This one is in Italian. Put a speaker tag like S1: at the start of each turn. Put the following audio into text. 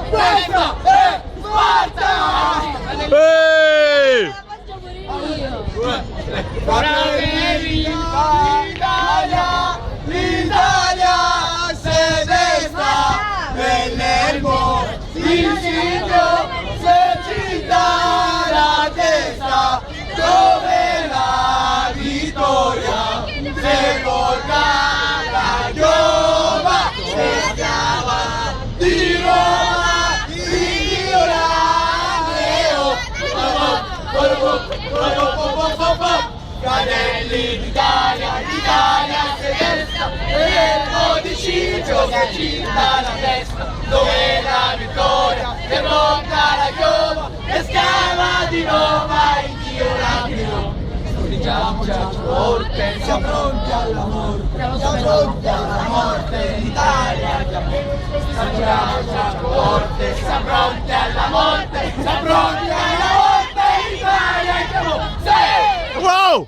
S1: Questa è Sparta! L'Italia, l'Italia, se destra, nell'ermo, il sito, se ci dà la testa, dove la vittoria, se porta la giova, se chiama di Roma, di Oraneo. Canelli d'Italia, l'Italia se destra, nell'ermo di Ciccio che ci dà la testa, dove la vittoria è pronta la giova, e scava di Roma in Dio l'abito. Diciamoci a morte, siamo pronti alla morte, siamo pronti alla morte, l'Italia già diciamoci a morte, siamo pronti alla morte, siamo pronti alla morte, l'Italia siamo
S2: Wow!